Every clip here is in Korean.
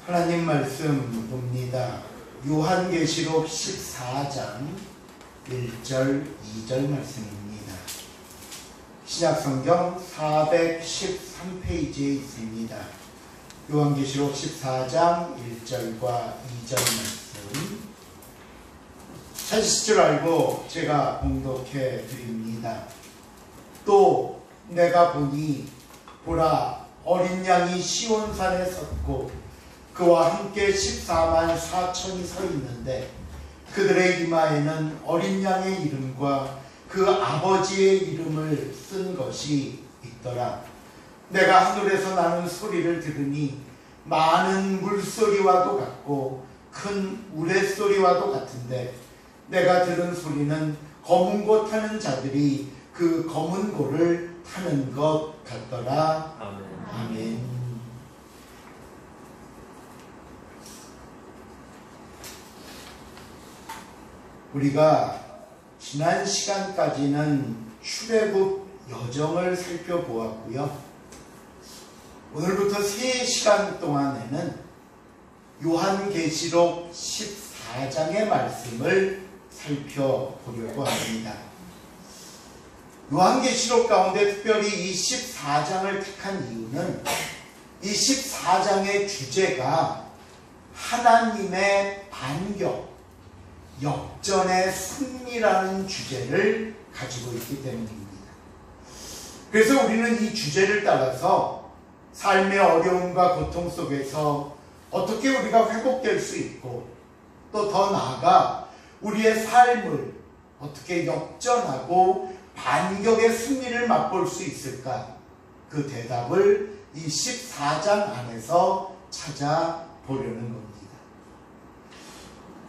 하나님 말씀 봅니다. 요한계시록 14장 1절 2절 말씀입니다. 신약성경 413페이지에 있습니다. 요한계시록 14장 1절과 2절 말씀 찾으실 줄 알고 제가 봉독해 드립니다. 또 내가 보니 보라 어린 양이 시온산에 섰고 그와 함께 14만 4천이 서 있는데 그들의 이마에는 어린 양의 이름과 그 아버지의 이름을 쓴 것이 있더라. 내가 하늘에서 나는 소리를 들으니 많은 물소리와도 같고 큰 우레소리와도 같은데 내가 들은 소리는 검은 고 타는 자들이 그 검은 고를 타는 것 같더라. 아멘. 아멘. 우리가 지난 시간까지는 출애굽 여정을 살펴보았고요. 오늘부터 3시간 동안에는 요한계시록 14장의 말씀을 살펴보려고 합니다. 요한계시록 가운데 특별히 이 14장을 택한 이유는 이 14장의 주제가 하나님의 반격, 역전의 승리라는 주제를 가지고 있기 때문입니다. 그래서 우리는 이 주제를 따라서 삶의 어려움과 고통 속에서 어떻게 우리가 회복될 수 있고 또 더 나아가 우리의 삶을 어떻게 역전하고 반격의 승리를 맛볼 수 있을까? 그 대답을 이 14장 안에서 찾아보려는 겁니다.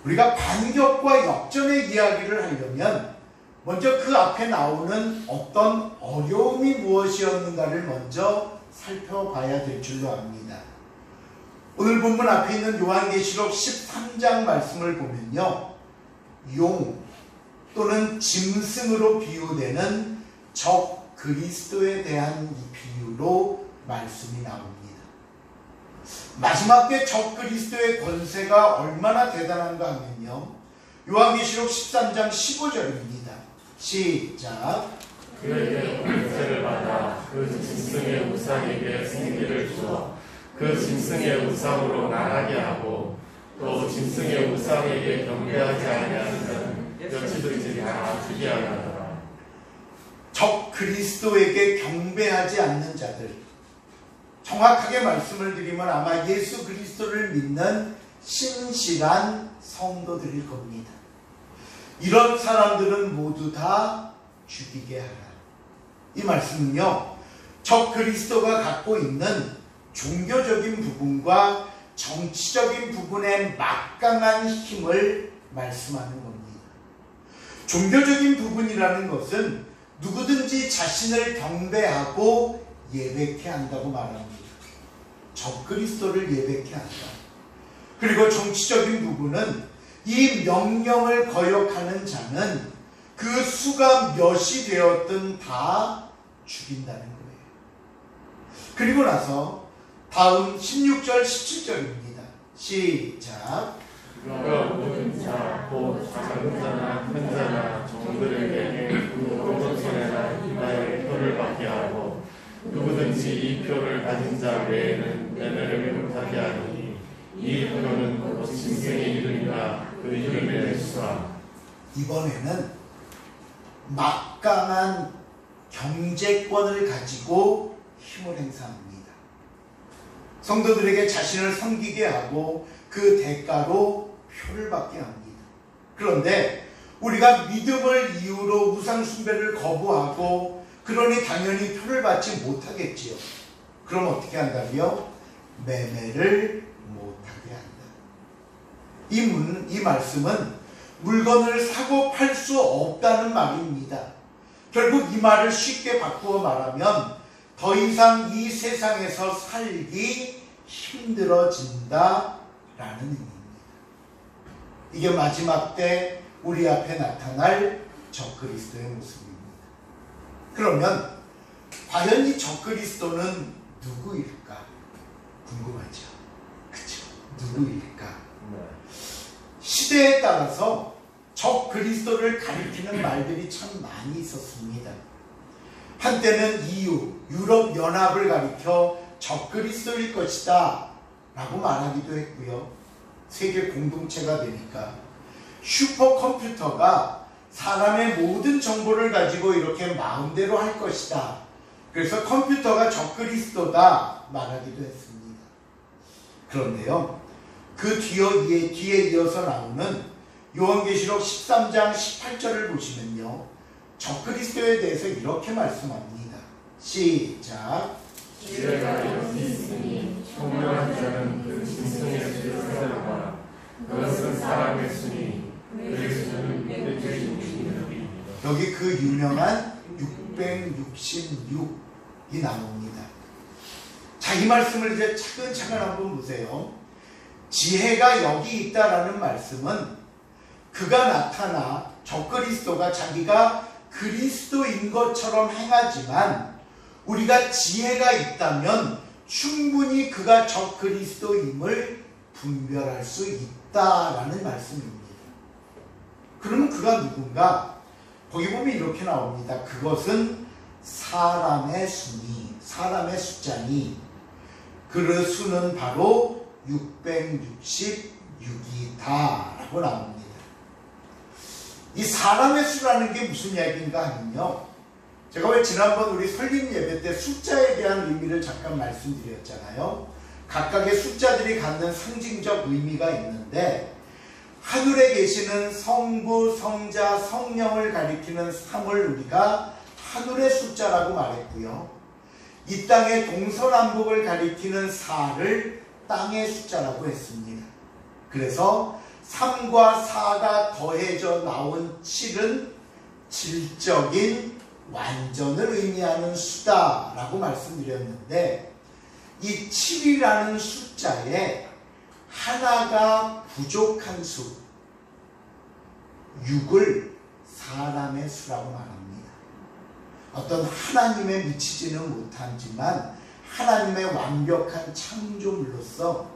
우리가 반격과 역전의 이야기를 하려면 먼저 그 앞에 나오는 어떤 어려움이 무엇이었는가를 먼저 살펴봐야 될 줄로 압니다. 오늘 본문 앞에 있는 요한계시록 13장 말씀을 보면요, 용 또는 짐승으로 비유되는 적 그리스도에 대한 이 비유로 말씀이 나옵니다. 마지막 때 적 그리스도의 권세가 얼마나 대단한가 하면요, 요한계시록 13장 15절입니다. 시작. 그에게 권세를 받아 그 짐승의 우상에게 승리를 주어 그 짐승의 우상으로 나가게 하고 또 짐승의 우상에게 경배하지 아니하는 자는 몇이든지 다 죽게 하더라. 적 그리스도에게 경배하지 않는 자들, 정확하게 말씀을 드리면 아마 예수 그리스도를 믿는 신실한 성도들일 겁니다. 이런 사람들은 모두 다 죽이게 하라. 이 말씀은요, 적 그리스도가 갖고 있는 종교적인 부분과 정치적인 부분의 막강한 힘을 말씀하는 겁니다. 종교적인 부분이라는 것은 누구든지 자신을 경배하고 예배케 한다고 말합니다. 적 그리스도를 예배케 한다. 그리고 정치적인 부분은 이 명령을 거역하는 자는 그 수가 몇이 되었든 다 죽인다는 거예요. 그리고 나서 다음 16절 17절입니다. 시작. 그가 모든 자, 곧 작은 자나 큰 자나 종들에게 그 손에나 이마에 표를 받게 하고 누구든지 이 표를 가진 자 외에는 매매를 못하게 하니 이 표는 곧 짐승의 이름이나 그 이름의 수라. 이번에는 막강한 경제권을 가지고 힘을 행사합니다. 성도들에게 자신을 섬기게 하고 그 대가로 표를 받게 합니다. 그런데 우리가 믿음을 이유로 우상 숭배를 거부하고 그러니 당연히 표를 받지 못하겠지요. 그럼 어떻게 한다고요? 매매를 못하게 한다. 이 말씀은 물건을 사고 팔 수 없다는 말입니다. 결국 이 말을 쉽게 바꾸어 말하면 더 이상 이 세상에서 살기 힘들어진다라는 의미입니다. 이게 마지막 때 우리 앞에 나타날 적그리스도의 모습입니다. 그러면 과연 이 적그리스도는 누구일까 궁금하죠? 그렇죠? 누구일까? 시대에 따라서 적 그리스도를 가리키는 말들이 참 많이 있었습니다. 한때는 EU, 유럽 연합을 가리켜 적 그리스도일 것이다 라고 말하기도 했고요. 세계 공동체가 되니까 슈퍼컴퓨터가 사람의 모든 정보를 가지고 이렇게 마음대로 할 것이다. 그래서 컴퓨터가 적 그리스도다 말하기도 했습니다. 그런데요, 그 뒤에 이어서 나오는 요한계시록 13장 18절을 보시면요, 적 그리스도에 대해서 이렇게 말씀합니다. 시작. 지혜가 여기 있으니 총명한 자는 그 짐승의 수를 세우라. 그것은 사람의 수니 그의 수는 666입니다. 여기 그 유명한 666이 나옵니다. 자, 이 말씀을 이제 차근차근 한번 보세요. 지혜가 여기 있다라는 말씀은 그가 나타나 적그리스도가 자기가 그리스도인 것처럼 행하지만 우리가 지혜가 있다면 충분히 그가 적그리스도임을 분별할 수 있다라는 말씀입니다. 그러면 그가 누군가? 거기 보면 이렇게 나옵니다. 그것은 사람의 수니, 사람의 숫자니 그 수는 바로 666이다 라고 나옵니다. 이 사람의 수라는 게 무슨 이야기인가 하면요, 제가 왜 지난번 우리 설립 예배 때 숫자에 대한 의미를 잠깐 말씀드렸잖아요. 각각의 숫자들이 갖는 상징적 의미가 있는데 하늘에 계시는 성부, 성자, 성령을 가리키는 3을 우리가 하늘의 숫자라고 말했고요. 이 땅의 동서남북을 가리키는 4를 땅의 숫자라고 했습니다. 그래서 3과 4가 더해져 나온 7은 질적인 완전을 의미하는 수다라고 말씀드렸는데, 이 7이라는 숫자에 하나가 부족한 수, 6을 사람의 수라고 말합니다. 어떤 하나님에 미치지는 못하지만 하나님의 완벽한 창조물로서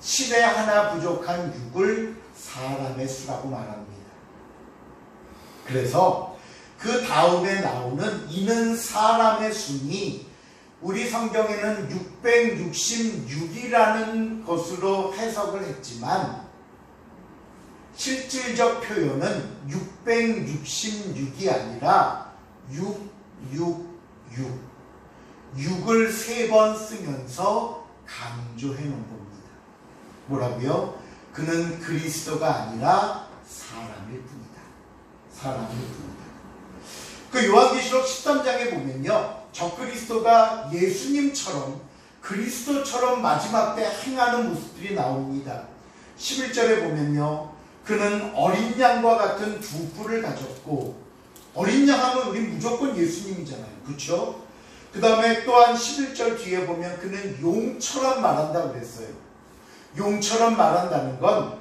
7에 하나 부족한 6을 사람의 수라고 말합니다. 그래서 그 다음에 나오는 이는 사람의 수니, 우리 성경에는 666이라는 것으로 해석을 했지만 실질적 표현은 666이 아니라 666, 6을 3번 쓰면서 강조해 놓은 겁니다. 뭐라고요? 그는 그리스도가 아니라 사람일 뿐이다. 사람일 뿐이다. 그 요한계시록 13장에 보면요, 적그리스도가 예수님처럼 그리스도처럼 마지막 때 행하는 모습들이 나옵니다. 11절에 보면요, 그는 어린 양과 같은 두 뿔을 가졌고, 어린 양 하면 우리 무조건 예수님이잖아요. 그렇죠? 그 다음에 또한 11절 뒤에 보면 그는 용처럼 말한다고 그랬어요. 용처럼 말한다는 건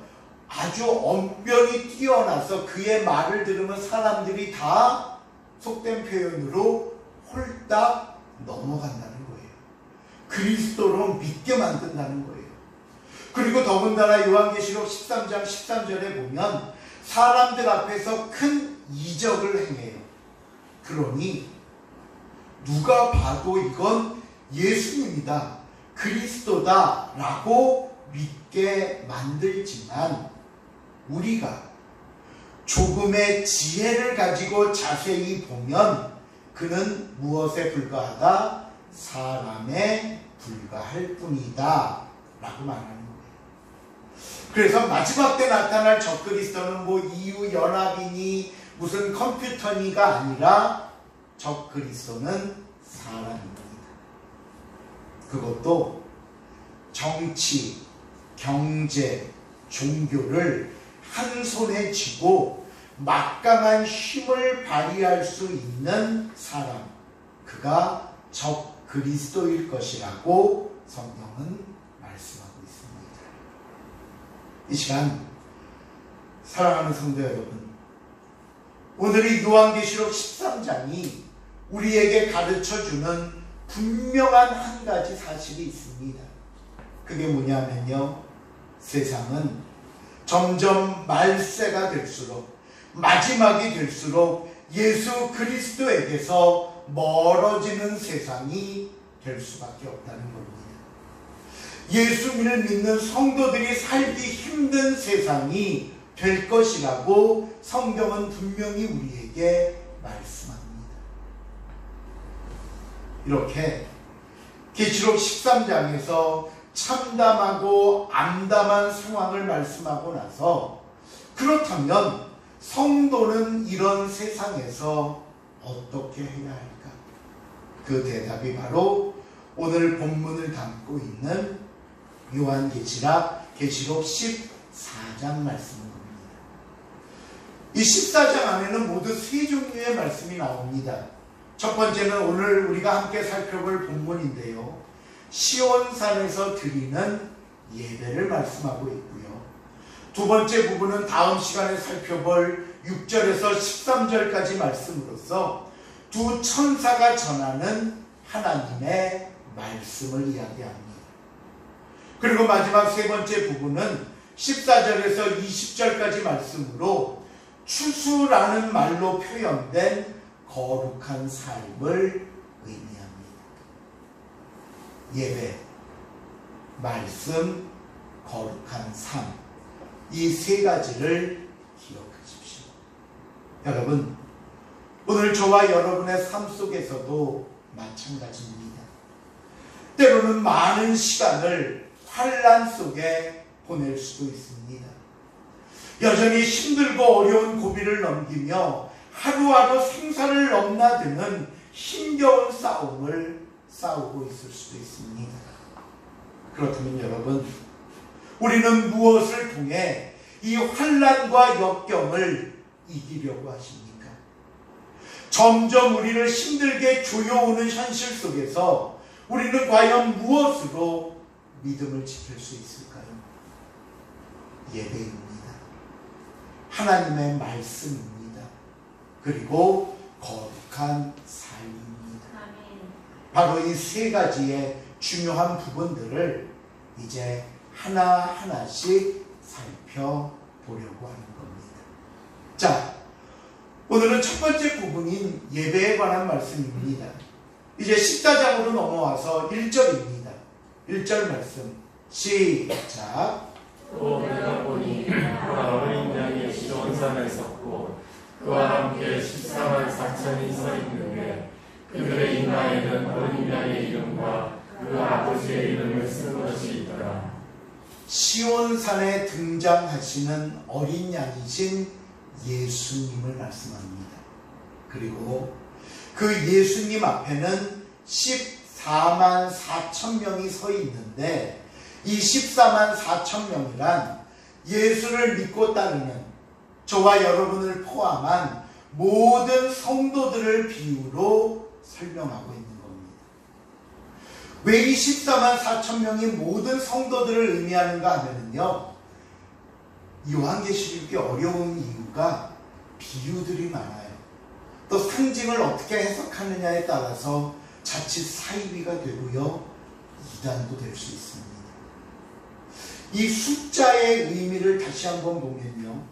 아주 언변이 뛰어나서 그의 말을 들으면 사람들이 다 속된 표현으로 홀딱 넘어간다는 거예요. 그리스도로 믿게 만든다는 거예요. 그리고 더군다나 요한계시록 13장 13절에 보면 사람들 앞에서 큰 이적을 행해요. 그러니 누가 봐도 이건 예수님이다, 그리스도다 라고 믿게 만들지만, 우리가 조금의 지혜를 가지고 자세히 보면 그는 무엇에 불과하다? 사람에 불과할 뿐이다 라고 말하는 거예요. 그래서 마지막 때 나타날 적그리스도는 뭐 EU 연합이니 무슨 컴퓨터니가 아니라 적그리스도는 사람입니다. 그것도 정치, 경제, 종교를 한 손에 쥐고 막강한 힘을 발휘할 수 있는 사람, 그가 적그리스도일 것이라고 성경은 말씀하고 있습니다. 이 시간 사랑하는 성도 여러분, 오늘의 요한계시록 13장이 우리에게 가르쳐주는 분명한 한 가지 사실이 있습니다. 그게 뭐냐면요, 세상은 점점 말세가 될수록, 마지막이 될수록 예수 그리스도에게서 멀어지는 세상이 될 수밖에 없다는 겁니다. 예수님을 믿는 성도들이 살기 힘든 세상이 될 것이라고 성경은 분명히 우리에게 말씀합니다. 이렇게 계시록 13장에서 참담하고 암담한 상황을 말씀하고 나서, 그렇다면 성도는 이런 세상에서 어떻게 해야 할까? 그 대답이 바로 오늘 본문을 담고 있는 계시록 14장 말씀입니다. 이 14장 안에는 모두 세 종류의 말씀이 나옵니다. 첫 번째는 오늘 우리가 함께 살펴볼 본문인데요, 시온산에서 드리는 예배를 말씀하고 있고요. 두 번째 부분은 다음 시간에 살펴볼 6절에서 13절까지 말씀으로서 두 천사가 전하는 하나님의 말씀을 이야기합니다. 그리고 마지막 세 번째 부분은 14절에서 20절까지 말씀으로 추수라는 말로 표현된 거룩한 삶을 의미합니다. 예배, 말씀, 거룩한 삶, 이 세 가지를 기억하십시오. 여러분, 오늘 저와 여러분의 삶 속에서도 마찬가지입니다. 때로는 많은 시간을 환난 속에 보낼 수도 있습니다. 여전히 힘들고 어려운 고비를 넘기며 하루하루 생사를 넘나드는 힘겨운 싸움을 싸우고 있을 수도 있습니다. 그렇다면 여러분, 우리는 무엇을 통해 이 환난과 역경을 이기려고 하십니까? 점점 우리를 힘들게 조여오는 현실 속에서 우리는 과연 무엇으로 믿음을 지킬 수 있을까요? 예배입니다. 하나님의 말씀입니다. 그리고 거룩한 삶입니다. 바로 이 세 가지의 중요한 부분들을 이제 하나하나씩 살펴보려고 하는 겁니다. 자, 오늘은 첫 번째 부분인 예배에 관한 말씀입니다. 이제 14장으로 넘어와서 1절입니다. 1절 말씀 시작. 또 내가 보니 그와 어린 양이 시온산에 섰고 그와 함께 14만 4천이 서 있는데 그들의 이마에는 어린 양의 이름과 그 아버지의 이름을 쓴 것이 있더라. 시온산에 등장하시는 어린 양이신 예수님을 말씀합니다. 그리고 그 예수님 앞에는 14만 4천 명이 서 있는데, 이 14만 4천 명이란 예수를 믿고 따르는 저와 여러분을 포함한 모든 성도들을 비유로 설명하고 있는 겁니다. 왜 이 14만 4천 명이 모든 성도들을 의미하는가 하면요, 요한계시록이 어려운 이유가 비유들이 많아요. 또 상징을 어떻게 해석하느냐에 따라서 자칫 사이비가 되고요, 이단도 될 수 있습니다. 이 숫자의 의미를 다시 한번 보면요,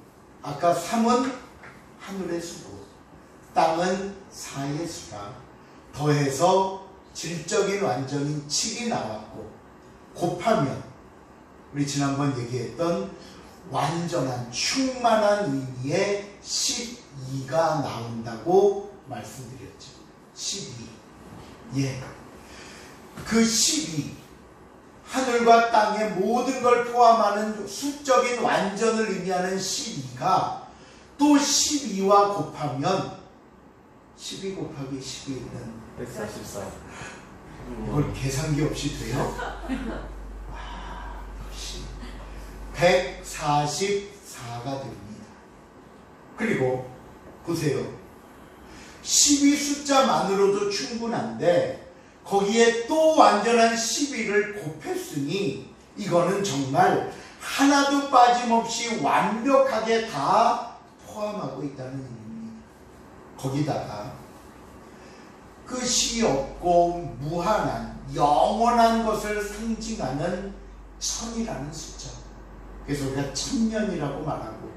아까 3은 하늘의 수고, 땅은 사의 수라, 더해서 질적인 완전인 7이 나왔고, 곱하면 우리 지난번 얘기했던 완전한 충만한 의미의 12가 나온다고 말씀드렸죠. 12. 예. 그 12, 하늘과 땅의 모든 걸 포함하는 수적인 완전을 의미하는 12가 또 12와 곱하면 12 곱하기 12는 144. 이걸 계산기 없이 돼요? 와, 역시 144가 됩니다. 그리고 보세요. 12 숫자만으로도 충분한데 거기에 또 완전한 12를 곱했으니 이거는 정말 하나도 빠짐없이 완벽하게 다 포함하고 있다는 의미입니다. 거기다가 끝이 없고 무한한 영원한 것을 상징하는 천이라는 숫자, 그래서 우리가 천년이라고 말하고,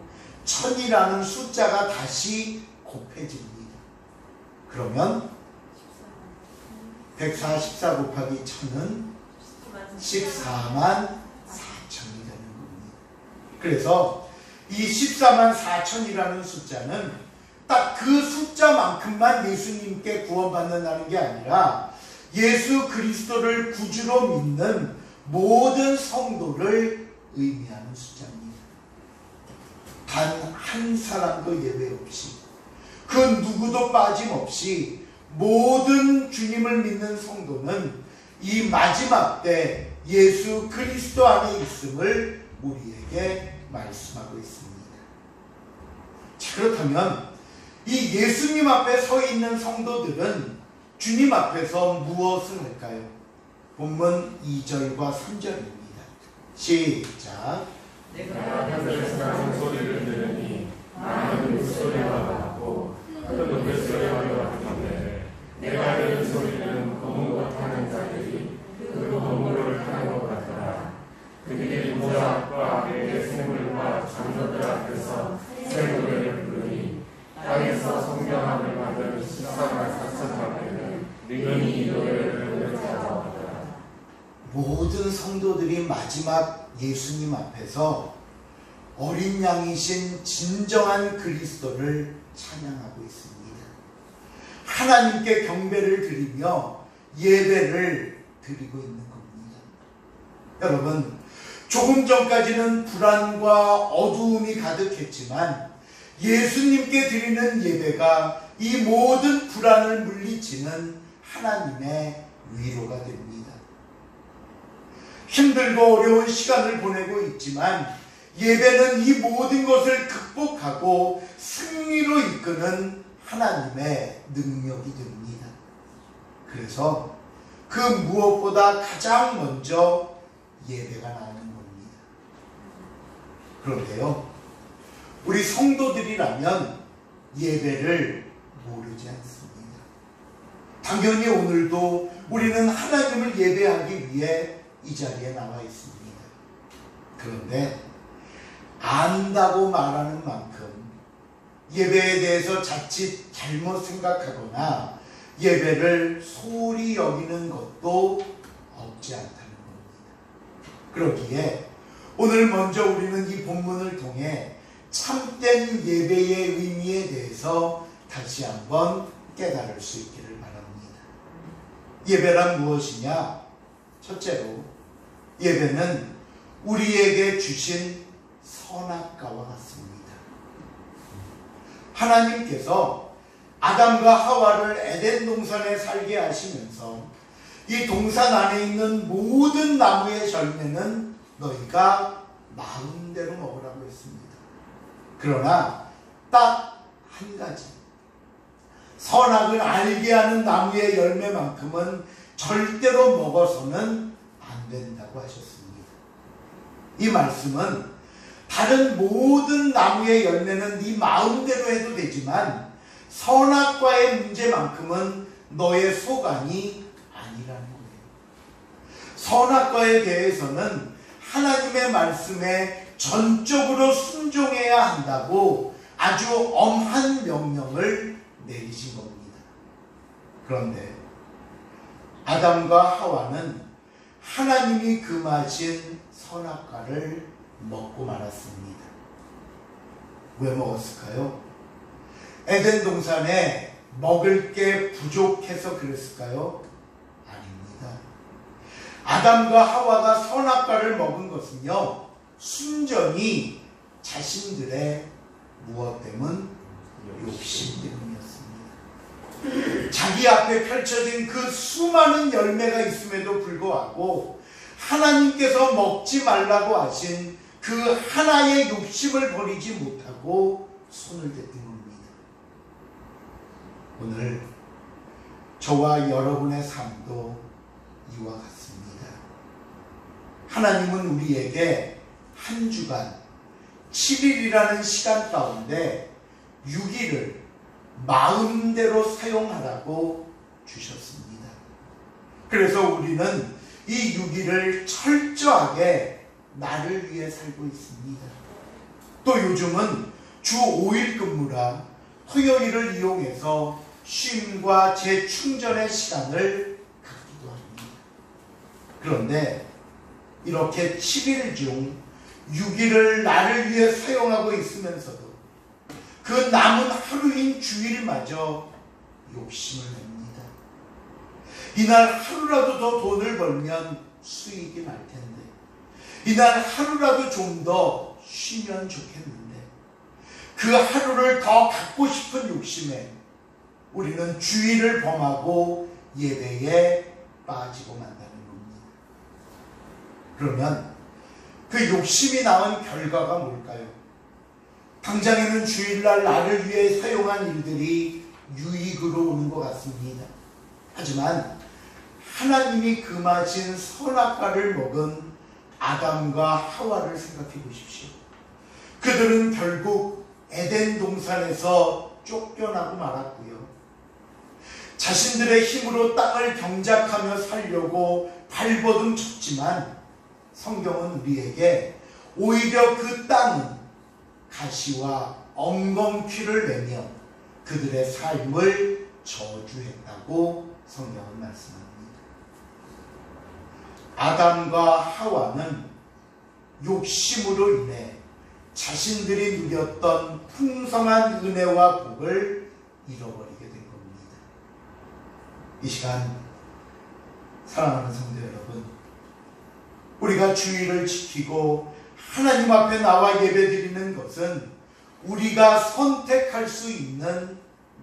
천이라는 숫자가 다시 곱해집니다. 그러면 144 곱하기 1000은 14만 4천이 되는 겁니다. 그래서 이 14만 4천이라는 숫자는 딱 그 숫자만큼만 예수님께 구원받는다는 게 아니라 예수 그리스도를 구주로 믿는 모든 성도를 의미하는 숫자입니다. 단 한 사람도 예외 없이, 그 누구도 빠짐없이 모든 주님을 믿는 성도는 이 마지막 때 예수 그리스도 안에 있음을 우리에게 말씀하고 있습니다. 자, 그렇다면 이 예수님 앞에 서 있는 성도들은 주님 앞에서 무엇을 할까요? 본문 2절과 3절입니다. 시작. 내가 하늘에서 나는 소리를 들으니 나는 물소리와 같고 큰 물소리와 같은데 내가 들은 소리는 거물과 타는 자들이 그 거물을 타는 것 같더라. 그들이 모자과 내 생물과 장로들 앞에서 새 노래를 부르니 땅에서 성경함을 만드는 14만 4천 앞에는 능히 이 노래를 부르는 자가 없더라. 모든 성도들이 마지막 예수님 앞에서 어린 양이신 진정한 그리스도를 찬양하고 있습니다. 하나님께 경배를 드리며 예배를 드리고 있는 겁니다. 여러분, 조금 전까지는 불안과 어두움이 가득했지만 예수님께 드리는 예배가 이 모든 불안을 물리치는 하나님의 위로가 됩니다. 힘들고 어려운 시간을 보내고 있지만 예배는 이 모든 것을 극복하고 승리로 이끄는 하나님의 능력이 됩니다. 그래서 그 무엇보다 가장 먼저 예배가 나오는 겁니다. 그런데요, 우리 성도들이라면 예배를 모르지 않습니다. 당연히 오늘도 우리는 하나님을 예배하기 위해 이 자리에 나와 있습니다. 그런데 안다고 말하는 만큼 예배에 대해서 자칫 잘못 생각하거나 예배를 소홀히 여기는 것도 없지 않다는 겁니다. 그렇기에 오늘 먼저 우리는 이 본문을 통해 참된 예배의 의미에 대해서 다시 한번 깨달을 수 있기를 바랍니다. 예배란 무엇이냐? 첫째로, 예배는 우리에게 주신 선악과와 같습니다. 하나님께서 아담과 하와를 에덴 동산에 살게 하시면서 이 동산 안에 있는 모든 나무의 열매는 너희가 마음대로 먹으라고 했습니다. 그러나 딱 한 가지, 선악을 알게 하는 나무의 열매만큼은 절대로 먹어서는 안 된다고 하셨습니다. 이 말씀은 다른 모든 나무의 열매는 네 마음대로 해도 되지만 선악과의 문제만큼은 너의 소관이 아니라는 거예요. 선악과에 대해서는 하나님의 말씀에 전적으로 순종해야 한다고 아주 엄한 명령을 내리신 겁니다. 그런데 아담과 하와는 하나님이 금하신 선악과를 먹고 말았습니다. 왜 먹었을까요? 에덴 동산에 먹을 게 부족해서 그랬을까요? 아닙니다. 아담과 하와가 선악과를 먹은 것은요, 순전히 자신들의 무엇 때문? 욕심 때문이었습니다. 자기 앞에 펼쳐진 그 수많은 열매가 있음에도 불구하고 하나님께서 먹지 말라고 하신 그 하나의 욕심을 버리지 못하고 손을 댔던 겁니다. 오늘 저와 여러분의 삶도 이와 같습니다. 하나님은 우리에게 한 주간 7일이라는 시간 가운데 6일을 마음대로 사용하라고 주셨습니다. 그래서 우리는 이 6일을 철저하게 나를 위해 살고 있습니다. 또 요즘은 주 5일 근무라 토요일을 이용해서 쉼과 재충전의 시간을 갖기도 합니다. 그런데 이렇게 7일 중 6일을 나를 위해 사용하고 있으면서도 그 남은 하루인 주일마저 욕심을 냅니다. 이날 하루라도 더 돈을 벌면 수익이 날 텐데, 이날 하루라도 좀 더 쉬면 좋겠는데, 그 하루를 더 갖고 싶은 욕심에 우리는 주일을 범하고 예배에 빠지고 만다는 겁니다. 그러면 그 욕심이 낳은 결과가 뭘까요? 당장에는 주일날 나를 위해 사용한 일들이 유익으로 오는 것 같습니다. 하지만 하나님이 금하신 선악과를 먹은 아담과 하와를 생각해 보십시오. 그들은 결국 에덴 동산에서 쫓겨나고 말았고요. 자신들의 힘으로 땅을 경작하며 살려고 발버둥 쳤지만 성경은 우리에게 오히려 그 땅은 가시와 엉겅퀴를 내며 그들의 삶을 저주했다고 성경은 말씀합니다. 아담과 하와는 욕심으로 인해 자신들이 누렸던 풍성한 은혜와 복을 잃어버리게 된 겁니다. 이 시간 사랑하는 성도 여러분, 우리가 주의를 지키고 하나님 앞에 나와 예배드리는 것은 우리가 선택할 수 있는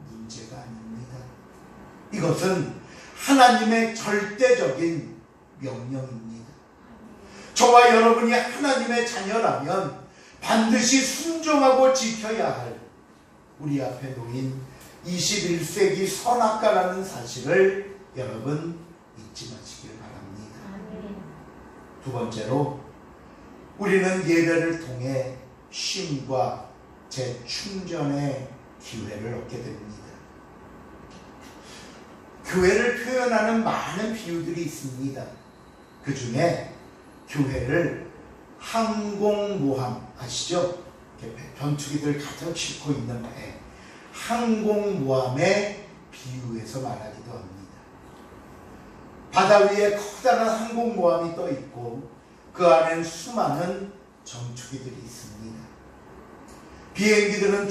문제가 아닙니다. 이것은 하나님의 절대적인 명령입니다. 저와 여러분이 하나님의 자녀라면 반드시 순종하고 지켜야 할 우리 앞에 놓인 21세기 선악과라는 사실을 여러분 잊지 마시길 바랍니다. 두 번째로 우리는 예배를 통해 쉼과 재충전의 기회를 얻게 됩니다. 교회를 표현하는 많은 비유들이 있습니다. 그 중에 교회를 항공모함 아시죠? 변투기들 가득 싣고 있는 배, 항공모함에 비유해서 말하기도 합니다. 바다 위에 커다란 항공모함이 떠 있고 그 안엔 수많은 전투기들이 있습니다. 비행기들은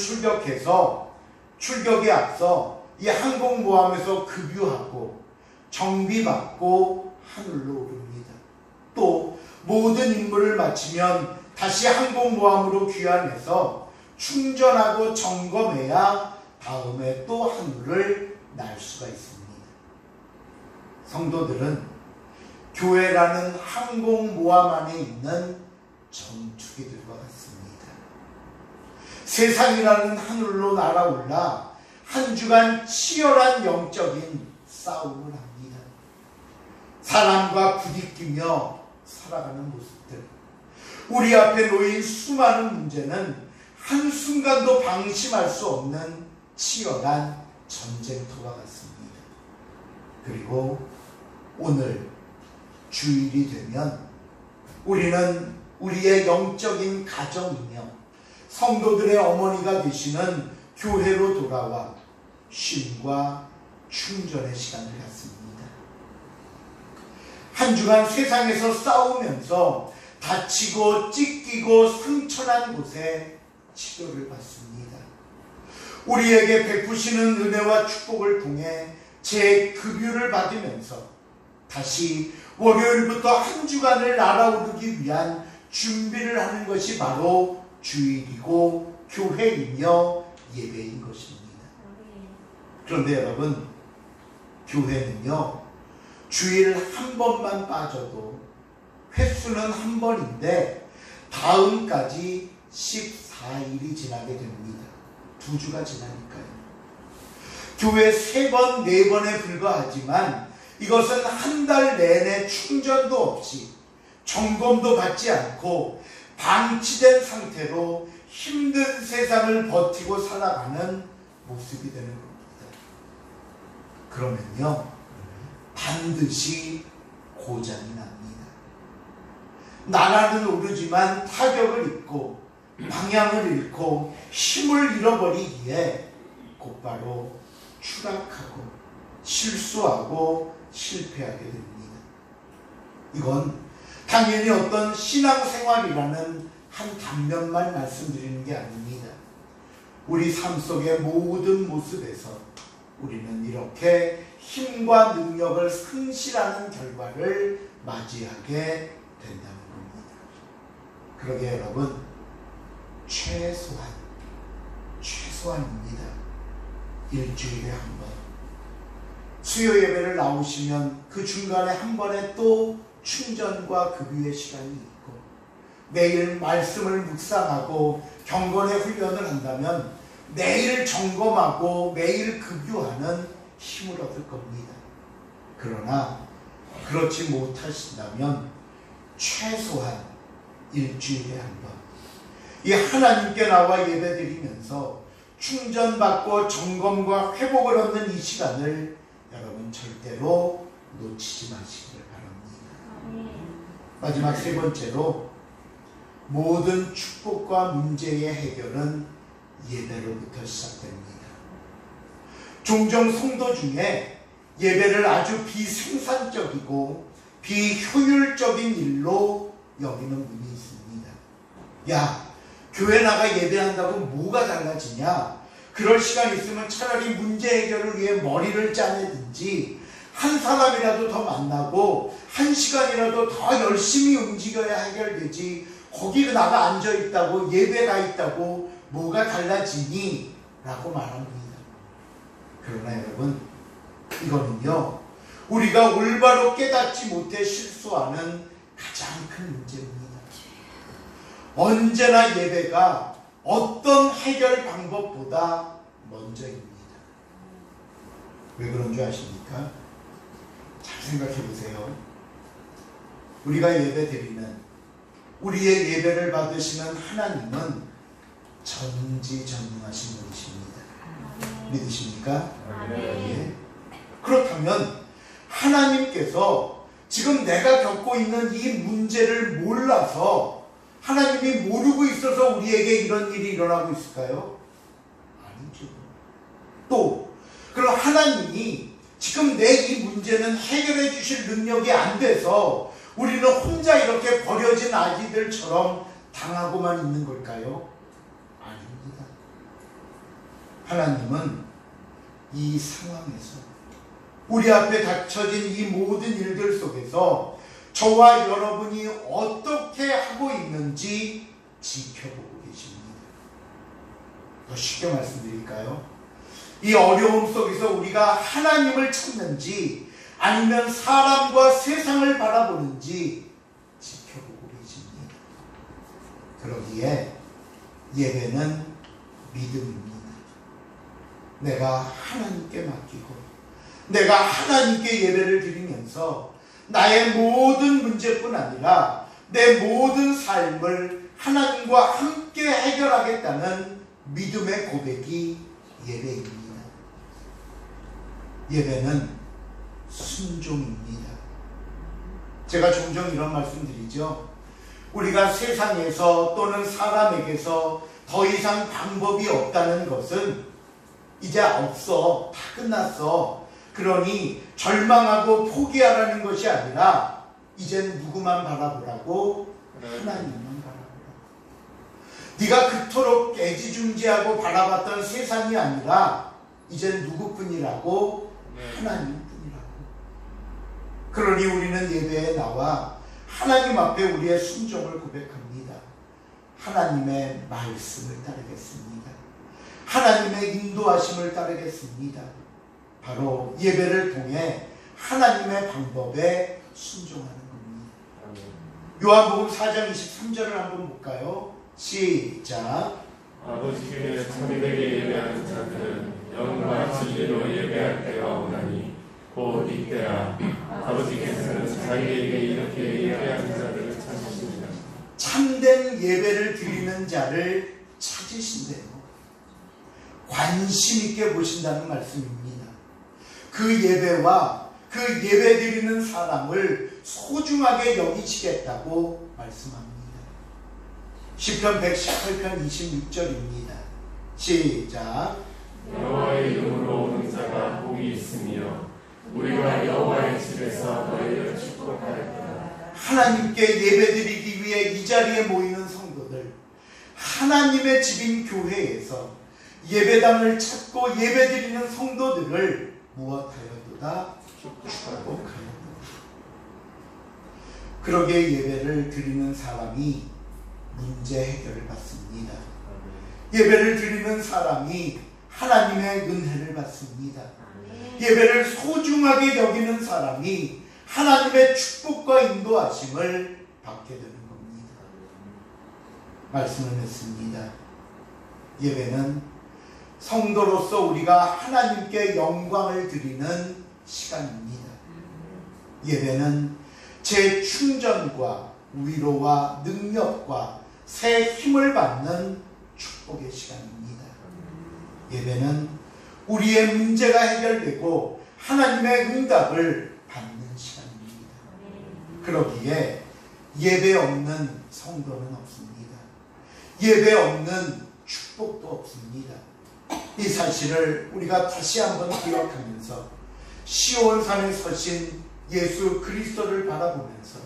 출격에 앞서 이 항공모함에서 급유하고 정비받고 하늘로 오릅니다. 또 모든 임무를 마치면 다시 항공모함으로 귀환해서 충전하고 점검해야 다음에 또 하늘을 날 수가 있습니다. 성도들은 교회라는 항공모함 안에 있는 전투기들과 같습니다. 세상이라는 하늘로 날아올라 한 주간 치열한 영적인 싸움을 합니다. 사람과 부딪히며 살아가는 모습들, 우리 앞에 놓인 수많은 문제는 한순간도 방심할 수 없는 치열한 전쟁터와 같습니다. 그리고 오늘 주일이 되면 우리는 우리의 영적인 가정이며 성도들의 어머니가 되시는 교회로 돌아와 쉼과 충전의 시간을 갖습니다. 한 주간 세상에서 싸우면서 다치고 찢기고 상처난 곳에 치료를 받습니다. 우리에게 베푸시는 은혜와 축복을 통해 재급유를 받으면서 다시 월요일부터 한 주간을 날아오르기 위한 준비를 하는 것이 바로 주일이고 교회이며 예배인 것입니다. 그런데 여러분, 교회는요, 주일 한 번만 빠져도 횟수는 한 번인데 다음까지 14일이 지나게 됩니다. 2주가 지나니까요. 교회 3번, 4번에 불과하지만 이것은 한 달 내내 충전도 없이 점검도 받지 않고 방치된 상태로 힘든 세상을 버티고 살아가는 모습이 되는 겁니다. 그러면요, 반드시 고장이 납니다. 나라는 오르지만 타격을 입고 방향을 잃고 힘을 잃어버리기에 곧바로 추락하고 실수하고 실패하게 됩니다. 이건 당연히 어떤 신앙생활이라는 한 단면만 말씀드리는 게 아닙니다. 우리 삶 속의 모든 모습에서 우리는 이렇게 힘과 능력을 상실하는 결과를 맞이하게 된다는 겁니다. 그러게 여러분, 최소한입니다. 일주일에 한 번. 수요 예배를 나오시면 그 중간에 한 번에 또 충전과 급유의 시간이 있고, 매일 말씀을 묵상하고 경건의 훈련을 한다면 매일 점검하고 매일 급유하는 힘을 얻을 겁니다. 그러나 그렇지 못하신다면 최소한 일주일에 한 번 이 하나님께 나와 예배드리면서 충전받고 점검과 회복을 얻는 이 시간을 여러분 절대로 놓치지 마시기를 바랍니다. 마지막 세 번째로, 모든 축복과 문제의 해결은 예배로부터 시작됩니다. 종종 성도 중에 예배를 아주 비생산적이고 비효율적인 일로 여기는 분이 있습니다. 야, 교회 나가 예배한다고 뭐가 달라지냐? 그럴 시간 있으면 차라리 문제 해결을 위해 머리를 짜내든지 한 사람이라도 더 만나고 한 시간이라도 더 열심히 움직여야 해결되지, 거기 나가 앉아있다고 예배가 있다고 뭐가 달라지니? 라고 말합니다. 그러나 여러분, 이거는요, 우리가 올바로 깨닫지 못해 실수하는 가장 큰 문제입니다. 언제나 예배가 어떤 해결 방법보다 먼저입니다. 왜 그런 줄 아십니까? 잘 생각해 보세요. 우리가 예배 드리는, 우리의 예배를 받으시는 하나님은 전지전능하신 분이십니다. 믿으십니까? 예. 그렇다면 하나님께서 지금 내가 겪고 있는 이 문제를 몰라서, 하나님이 모르고 있어서 우리에게 이런 일이 일어나고 있을까요? 아니죠. 또 그럼 하나님이 지금 내 이 문제는 해결해 주실 능력이 안 돼서 우리는 혼자 이렇게 버려진 아기들처럼 당하고만 있는 걸까요? 아닙니다. 하나님은 이 상황에서, 우리 앞에 닥쳐진 이 모든 일들 속에서 저와 여러분이 어떻게 하고 있는지 지켜보고 계십니다. 더 쉽게 말씀드릴까요? 이 어려움 속에서 우리가 하나님을 찾는지 아니면 사람과 세상을 바라보는지 지켜보고 계십니다. 그러기에 예배는 믿음입니다. 내가 하나님께 맡기고 내가 하나님께 예배를 드리면서 나의 모든 문제뿐 아니라 내 모든 삶을 하나님과 함께 해결하겠다는 믿음의 고백이 예배입니다. 예배는 순종입니다. 제가 종종 이런 말씀 드리죠. 우리가 세상에서 또는 사람에게서 더 이상 방법이 없다는 것은 이제 없어, 다 끝났어, 그러니 절망하고 포기하라는 것이 아니라 이젠 누구만 바라보라고? 하나님만 바라보라고. 네가 그토록 애지중지하고 바라봤던 세상이 아니라 이젠 누구뿐이라고? 하나님뿐이라고. 그러니 우리는 예배에 나와 하나님 앞에 우리의 순종을 고백합니다. 하나님의 말씀을 따르겠습니다. 하나님의 인도하심을 따르겠습니다. 바로 예배를 통해 하나님의 방법에 순종하는 겁니다. 요한복음 4장 23절을 한번 볼까요? 시작. 아버지께 참되게 예배하는 자들은 영과 진리로 예배할 때가 오나니 곧 이때라. 아버지께서는 자기에게 이렇게 예배하는 자들을 찾으십니다. 참된 예배를 드리는 자를 찾으신대요. 관심 있게 보신다는 말씀입니다. 그 예배와 그 예배 드리는 사람을 소중하게 여기시겠다고 말씀합니다. 시편 118편 26절입니다. 시작. 여호와의 이름으로 오는 자가 복이 있으며 우리가 여호와의 집에서 너희를 축복하였다. 하나님께 예배드리기 위해 이 자리에 모이는 성도들, 하나님의 집인 교회에서 예배당을 찾고 예배드리는 성도들을 무엇하여도다? 축복하였다. 그러게 예배를 드리는 사람이 문제 해결을 받습니다. 예배를 드리는 사람이 하나님의 은혜를 받습니다. 예배를 소중하게 여기는 사람이 하나님의 축복과 인도하심을 받게 되는 겁니다. 말씀을 했습니다. 예배는 성도로서 우리가 하나님께 영광을 드리는 시간입니다. 예배는 재충전과 위로와 능력과 새 힘을 받는 축복의 시간입니다. 예배는 우리의 문제가 해결되고 하나님의 응답을 받는 시간입니다. 그러기에 예배 없는 성도는 없습니다. 예배 없는 축복도 없습니다. 이 사실을 우리가 다시 한번 기억하면서 시온산에 서신 예수 그리스도를 바라보면서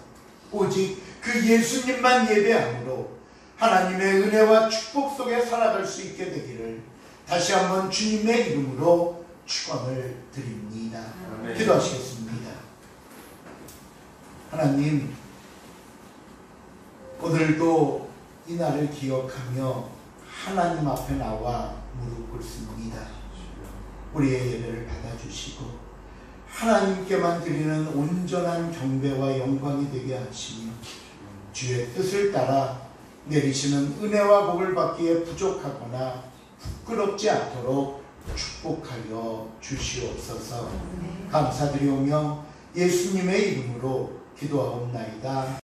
오직 그 예수님만 예배함으로 하나님의 은혜와 축복 속에 살아갈 수 있게 되기를 다시 한번 주님의 이름으로 축원을 드립니다. 아멘. 기도하시겠습니다. 하나님, 오늘도 이 날을 기억하며 하나님 앞에 나와 무릎 꿇습니다. 우리의 예배를 받아주시고 하나님께만 드리는 온전한 경배와 영광이 되게 하시며 주의 뜻을 따라 내리시는 은혜와 복을 받기에 부족하거나 부끄럽지 않도록 축복하여 주시옵소서. 감사드리오며 예수님의 이름으로 기도하옵나이다.